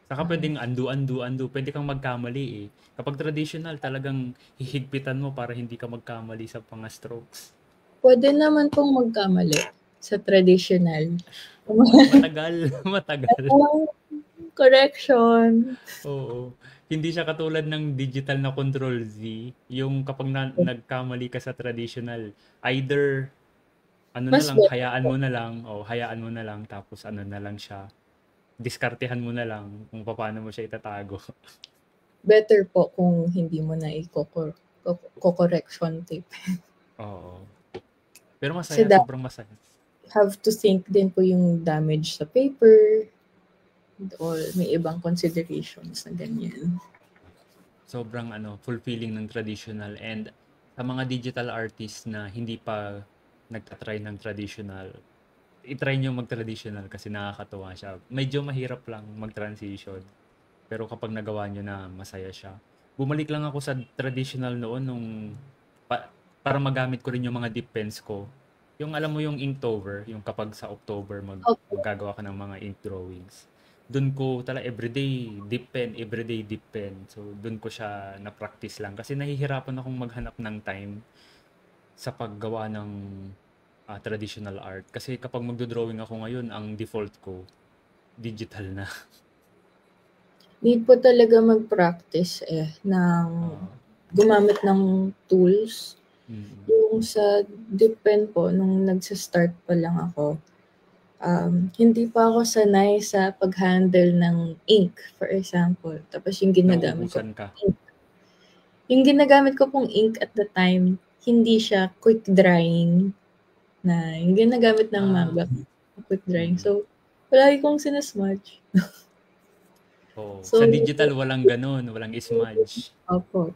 Saka pwedeng undo. Pwede kang magkamali eh. Kapag traditional, talagang hihigpitan mo para hindi ka magkamali sa mga strokes. Pwede naman pong magkamali sa traditional. Matagal. Correction. Oo. Hindi siya katulad ng digital na Control Z. Yung kapag nagkamali ka sa traditional, either hayaan mo na lang tapos na lang siya. Diskartehan mo na lang kung paano mo siya itatago. Better po kung hindi mo na i-correction tape. Oo. Pero sobrang masaya. Have to think din po yung damage sa paper or may ibang considerations na ganyan. Sobrang fulfilling ng traditional, and sa mga digital artists na hindi pa nagtatry ng traditional, i-try nyo mag-traditional kasi nakakatuwa siya. Medyo mahirap lang mag-transition. Pero kapag nagawa nyo na, masaya siya. Bumalik lang ako sa traditional noon para magamit ko rin yung mga dip pens ko. Yung alam mo yung Inktober, yung kapag sa October maggagawa ka ng mga ink drawings. Doon ko everyday dip pen. So doon ko siya na-practice lang kasi nahihirapan akong maghanap ng time sa paggawa ng traditional art. Kasi kapag magdo-drawing ako ngayon, ang default ko, digital na. Need po talaga mag-practice ng gumamit ng tools. Yung sa dip pen po, nung nagsa-start pa lang ako, hindi pa ako sanay sa pag-handle ng ink, for example. Tapos yung ginagamit ko, ink. Yung ginagamit ko pong ink at the time, hindi siya quick drying na yung ginagamit ng manga, quick drying. So, palagi kong sinasmudge. Sa digital, walang ganun. Walang smudge. Opo.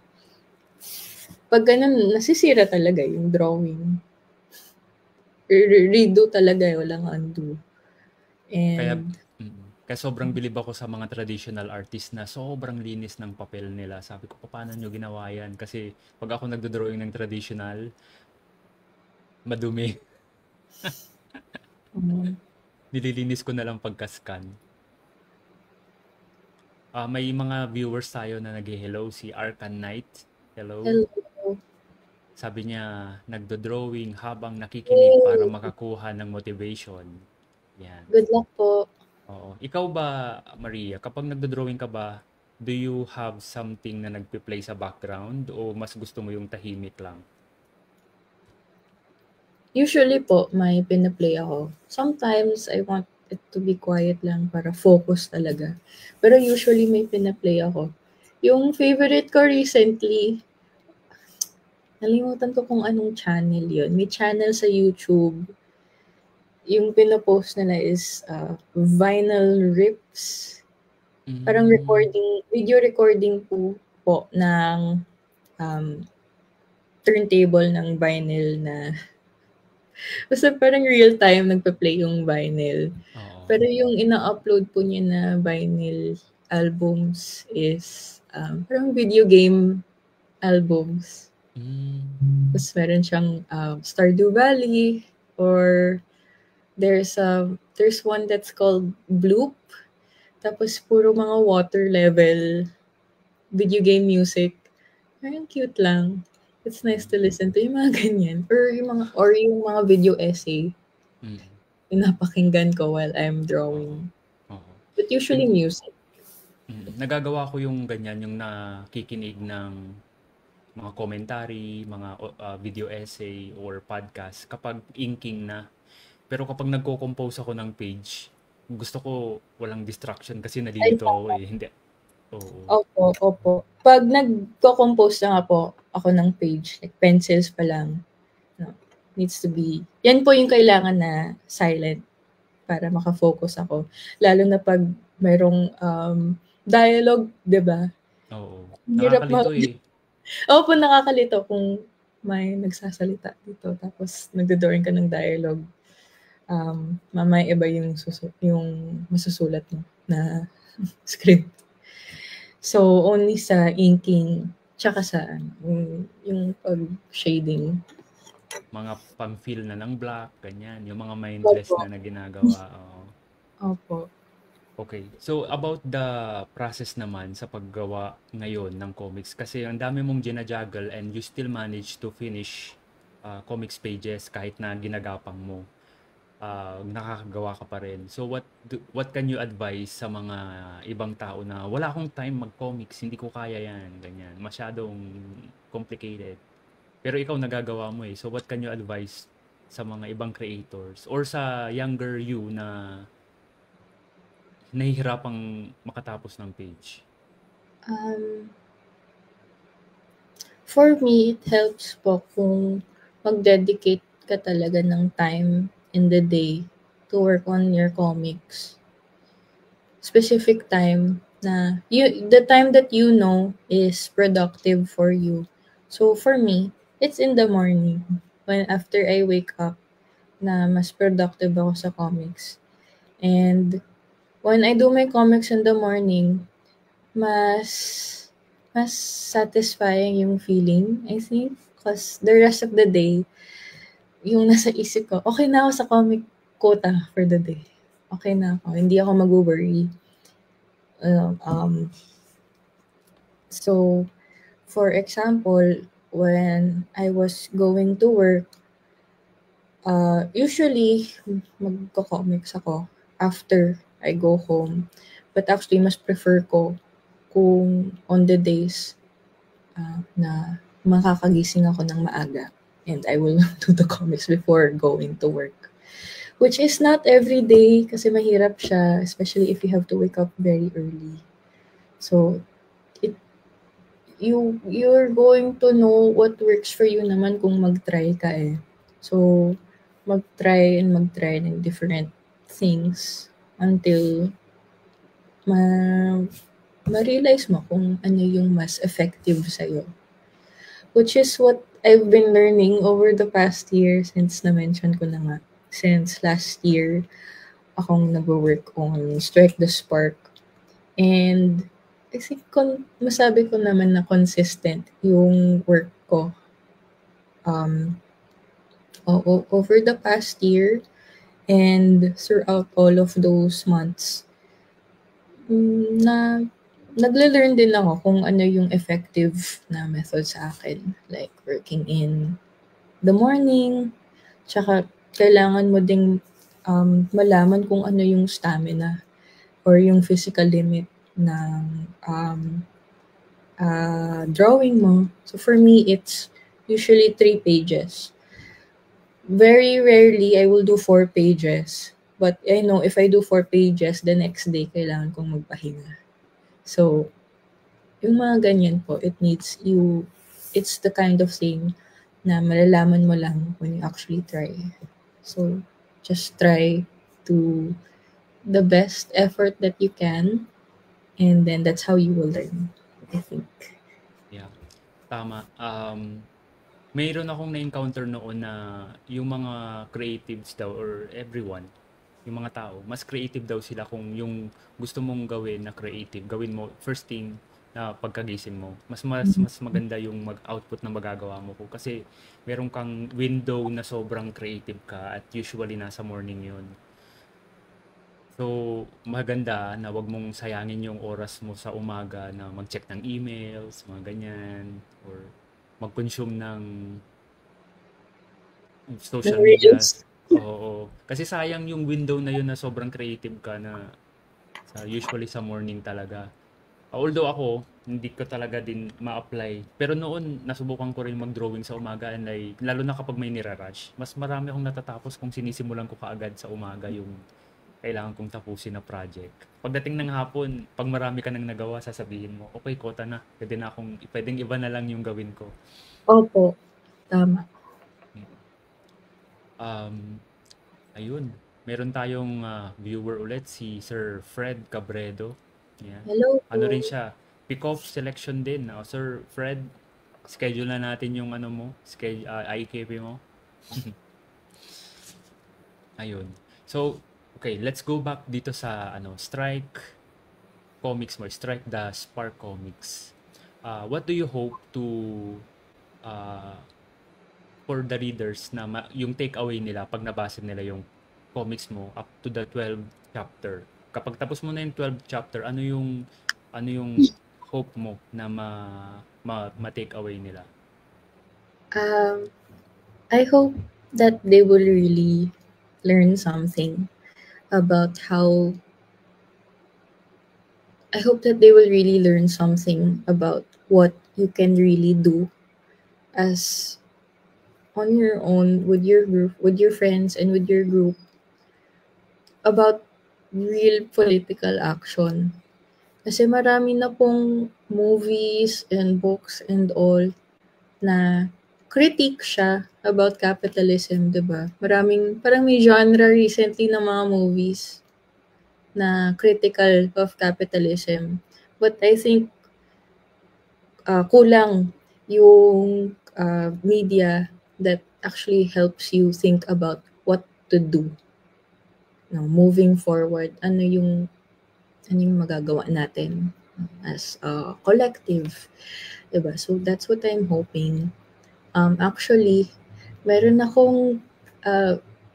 Pag ganun, nasisira talaga yung drawing. Redo talaga, walang undo. And, kaya sobrang bilib ako sa mga traditional artist na sobrang linis ng papel nila. Sabi ko, paano nyo ginawa yan? Kasi pag ako nagdodrawing ng traditional, madumi. Nililinis ko na lang pagka-scan. May mga viewers tayo na nag-hello. Si Arcan Knight. Hello. Sabi niya, nagdo-drawing habang nakikinig para makakuha ng motivation. Yan. Good luck po. Oo. Ikaw ba, Maria, kapag nagdo-drawing ka ba, do you have something na nagpe-play sa background o mas gusto mo yung tahimik lang? Usually po, may pina-play ako. Sometimes, I want it to be quiet lang para focus talaga. Pero usually, may pina-play ako. Yung favorite ko recently, nalimutan ko kung anong channel yun. May channel sa YouTube. Yung pinapost nila is vinyl rips. Parang video recording po ng turntable ng vinyl na basta parang real time nagpa-play yung vinyl. Pero yung ina-upload po niya na vinyl albums is parang video game albums. Tapos meron siyang Stardew Valley or there's one that's called Bloop. Tapos puro mga water level video game music. Parang cute lang. It's nice to listen to yung mga ganyan. Or yung mga video essay. Yung napakinggan ko while I'm drawing. But usually music. Nagagawa ko yung ganyan, yung nakikinig ng mga commentary, mga video essay or podcast kapag inking na. Pero kapag nagko-compose ako ng page, gusto ko walang distraction kasi nalilito ako eh. Hindi. Opo. Pag nagko-compose na nga po ako ng page, like pencils pa lang, needs to be, yan po yung kailangan na silent para makafocus ako. Lalo na pag mayroong dialogue, di ba? Oo. Nakakalito eh. Opo, nakakalito kung may nagsasalita dito tapos nagdo-drawing ka ng dialogue. Mamaya iba yung masusulat mo na script. So, only sa inking, tsaka sa yung pag-shading. Mga pang-fill na ng black, ganyan. Yung mga mindless na ginagawa. Opo. Okay. So, about the process naman sa paggawa ngayon ng comics. Kasi ang dami mong ginajuggle and you still manage to finish comics pages kahit na ginagapang mo. Nakakagawa ka pa rin. So what can you advise sa mga ibang tao na wala akong time mag-comics, hindi ko kaya yan, ganyan. Masyadong complicated. Pero ikaw nagagawa mo eh. So what can you advise sa mga ibang creators or sa younger you na nahihirapang makatapos ng page? For me, it helps po kung mag-dedicate ka talaga ng time in the day to work on your comics. Specific time na the time that you know is productive for you. So for me, it's in the morning when after I wake up na mas productive ako sa comics. And when I do my comics in the morning, mas satisfying yung feeling, I think. Because the rest of the day, yung nasa isip ko, okay na ako sa comic quota for the day. Okay na ako. Hindi ako mag-worry. So, for example, when I was going to work, usually, magko-comics ako after I go home. But actually, mas prefer ko kung on the days na makakagising ako ng maaga. And I will do the comics before going to work. Which is not every day kasi mahirap siya, especially if you have to wake up very early. So, you're going to know what works for you naman kung mag-try ka eh. So, mag-try ng different things until ma-realize mo kung ano yung mas effective sa'yo. Which is what I've been learning over the past year since na-mention ko na nga. Since last year, akong nag-work on Strike the Spark. And I think masabi ko naman na consistent yung work ko. Over the past year and throughout all of those months, na nagle-learn din ako kung ano yung effective na method sa akin. Like working in the morning, tsaka kailangan mo ding malaman kung ano yung stamina or yung physical limit ng drawing mo. So for me, it's usually 3 pages. Very rarely, I will do 4 pages. But I know if I do 4 pages, the next day, kailangan kong magpahinga. So, yung mga ganyan po, it's the kind of thing na malalaman mo lang when you actually try. So, just try to the best effort that you can, and then that's how you will learn, I think. Yeah, tama. Mayroon akong na-encounter noon na yung mga creatives daw or everyone, yung mga tao, mas creative daw sila kung yung gusto mong gawin na creative, gawin mo first thing na pagkagising mo. Mas maganda yung mag-output na magagawa mo ko kasi meron kang window na sobrang creative ka at usually nasa morning yun. So, maganda na wag mong sayangin yung oras mo sa umaga na mag-check ng emails, mga ganyan, or mag-consume ng social media. Oo. Kasi sayang yung window na yun na sobrang creative ka na usually sa morning talaga. Although ako, hindi ko talaga din ma-apply. Pero noon, nasubukan ko rin mag-drawing sa umaga and lalo na kapag may nirarush. Mas marami akong natatapos kung sinisimulan ko kaagad sa umaga yung kailangan kong tapusin na project. Pagdating ng hapon, pag marami ka nang nagawa, sasabihin mo, okay, kota na. Pwedeng iba na lang yung gawin ko. Opo, tama. Ayun. Meron tayong viewer ulit, si Sir Fred Cabredo. Yeah. Hello po. Ano rin siya? Pick-off selection din. Sir Fred, schedule na natin yung IKP mo. Ayun. So, okay, let's go back dito sa Strike Comics mo, Strike the Spark Comics. What do you hope to for the readers na yung takeaway nila pag nabasa nila yung comics mo up to the 12th chapter? Kapag tapos mo na yung 12th chapter, ano yung hope mo na ma-take away nila? I hope that they will really learn something about how I hope that they will really learn something about what you can really do as on your own with your group, with your friends and with your group about real political action. Kasi marami na pong movies and books and all na critique siya about capitalism, diba? Parang may genre recently ng mga movies na critical of capitalism. But I think kulang yung media that actually helps you think about what to do. Moving forward, ano yung magagawa natin as a collective, diba? So that's what I'm hoping. Actually, meron akong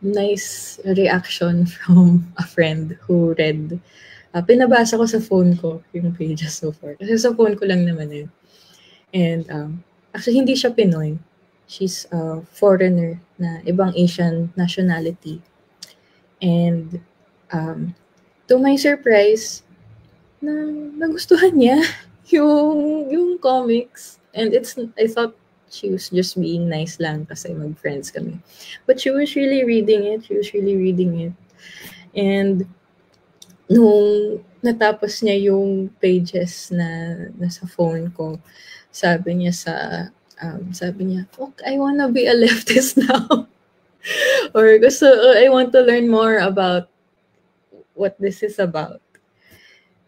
nice reaction from a friend who read. Pinabasa ko sa phone ko yung pages so far. Kasi sa phone ko lang naman yun. And actually, hindi siya Pinoy. She's a foreigner na ibang Asian nationality. And to my surprise, nagustuhan niya yung comics. And I thought she was just being nice lang kasi mag-friends kami. But she was really reading it. And nung natapos niya yung pages na nasa phone ko, sabi niya "Okay, I wanna be a leftist now." Or I want to learn more about what this is about.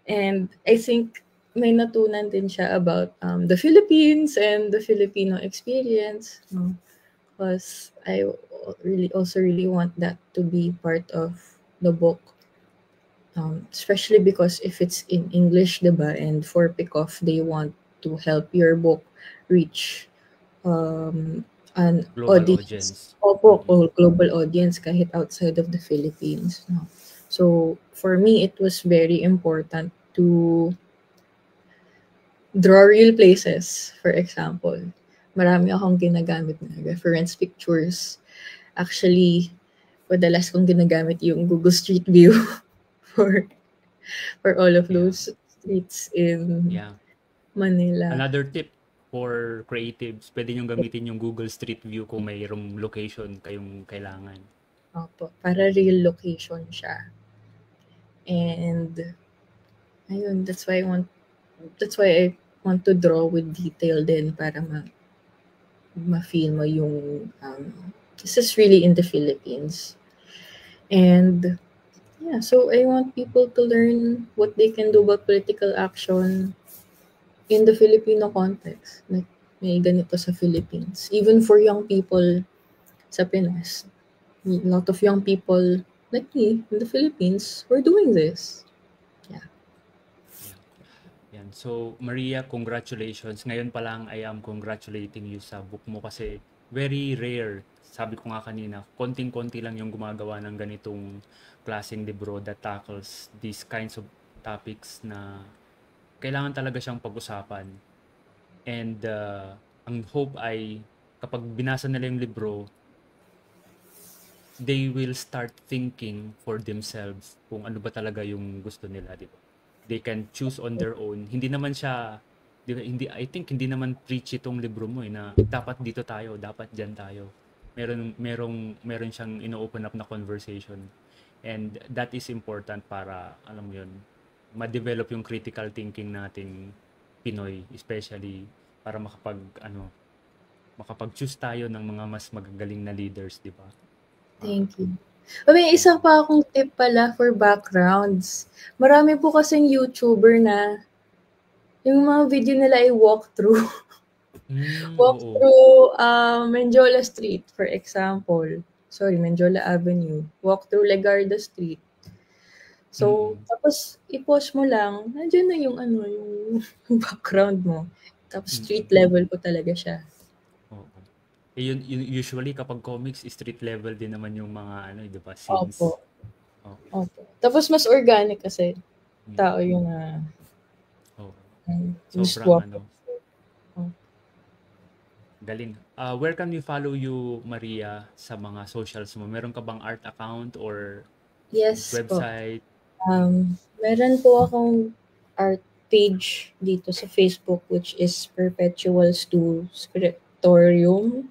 And I think may natunan din siya about the Philippines and the Filipino experience. No? Because I really want that to be part of the book. Especially because if it's in English, diba? And for Pickoff, they want to help your book reach an Global audience, audience. opo, o global audience kahit outside of the Philippines. No? So for me, it was very important to draw real places. For example, marami akong ginagamit na reference pictures. Actually, madalas kong ginagamit yung Google Street View for all of Yeah. those streets in Yeah. Manila. Another tip for creatives, pwede nyo gamitin yung Google Street View kung mayroong location kayong kailangan. Opo, para real location siya. And ayun, that's why I want to draw with detail din para ma-feel mo yung this is really in the Philippines. And yeah, so I want people to learn what they can do about political action in the Filipino context. Like, may ganito sa Philippines. Even for young people sa Pinas. A lot of young people like me in the Philippines were doing this. Yan. So, Maria, congratulations. Ngayon pa lang, I am congratulating you sa book mo kasi very rare. Sabi ko nga kanina, konting-konti lang yung gumagawa ng ganitong klaseng libro that tackles these kinds of topics na kailangan talaga siyang pag-usapan. And ang hope ay kapag binasa nila yung libro, they will start thinking for themselves kung ano ba talaga yung gusto nila, di ba? They can choose on their own. Hindi naman siya, di ba, I think hindi naman preachy itong libro mo na dapat dito tayo, dapat diyan tayo. Meron siyang ino-open up na conversation. And that is important para, alam mo yun, ma-develop yung critical thinking nating Pinoy, especially para makapag-choose tayo ng mga mas magagaling na leaders, di ba? Thank you. May isa pa akong tip pala for backgrounds. Marami po kasing YouTuber na yung mga video nila ay walkthrough. Walkthrough Menjola Street, for example. Sorry, Menjola Avenue. Walkthrough Legarda Street. So, tapos i-pause mo lang, nandiyan na yung yung background mo. Tapos street level po talaga siya. Oo. Yun, usually kapag comics, street level din naman yung mga di ba, scenes. Opo. Opo. Tapos mas organic kasi tao yung sobrang galing. Where can we follow you, Maria, sa mga socials mo? Meron ka bang art account or website? Po. Meron po akong art page dito sa Facebook which is Perpetuals to Scriptorium.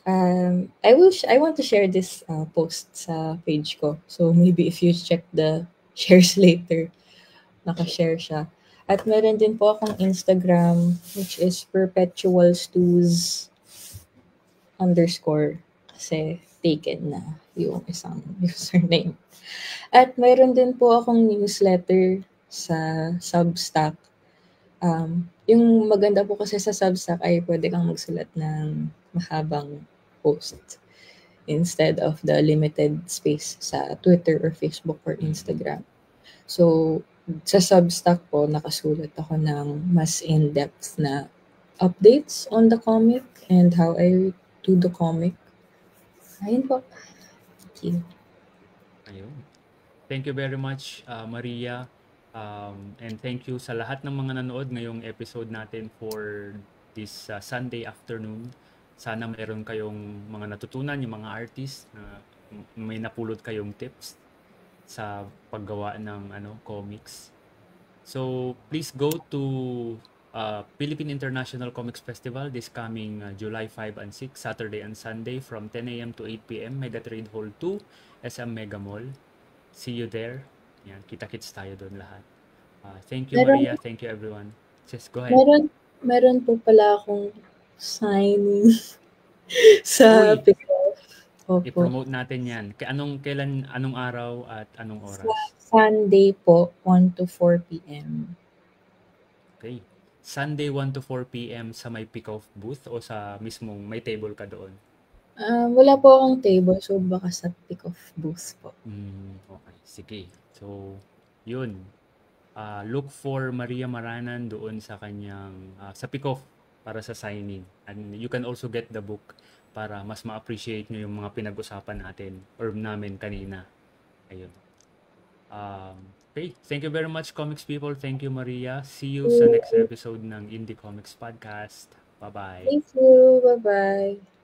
I want to share this post sa page ko. So maybe if you check the shares later, naka-share siya. At meron din po akong Instagram which is perpetuals2s_ kasi taken na yung isang username. At meron din po akong newsletter sa Substack. Yung maganda po kasi sa Substack ay pwede kang magsulat ng mahabang post instead of the limited space sa Twitter or Facebook or Instagram. So, sa Substack po, nakasulat ako ng mas in-depth na updates on the comic and how I do the comic. Ayun po. Thank you. Ayun. Thank you very much, Maria. And thank you sa lahat ng mga nanood ngayong episode natin for this Sunday afternoon. Sana mayroon kayong mga natutunan, yung mga artists na may napulot kayong tips sa paggawa ng comics. So please go to Philippine International Comics Festival this coming July 5 and 6, Saturday and Sunday from 10 a.m. to 8 p.m. Megatrade Hall 2, SM Mega Mall. See you there. Yan, kita-kits tayo doon lahat. Thank you, Meron, Maria. Thank you, everyone. Just go ahead. meron po pala akong signing sa Uy, pick-off. Opo. i-promote natin yan. Anong araw at anong Sa oras? Sunday po, 1 to 4 p.m. Okay. Sunday 1 to 4 p.m. sa may pick-off booth o sa mismong may table ka doon? Wala po akong table, so baka sa pick-off booth po. Okay, sige. So, yun. Look for Maria Maranan doon sa kanyang sa pick-off para sa signing. And you can also get the book para mas ma-appreciate nyo yung mga pinag-usapan natin or namin kanina. Ayun. Okay, thank you very much, comics people. Thank you, Maria. See you sa next episode ng Indie Comics Podcast. Bye-bye. Thank you. Bye-bye.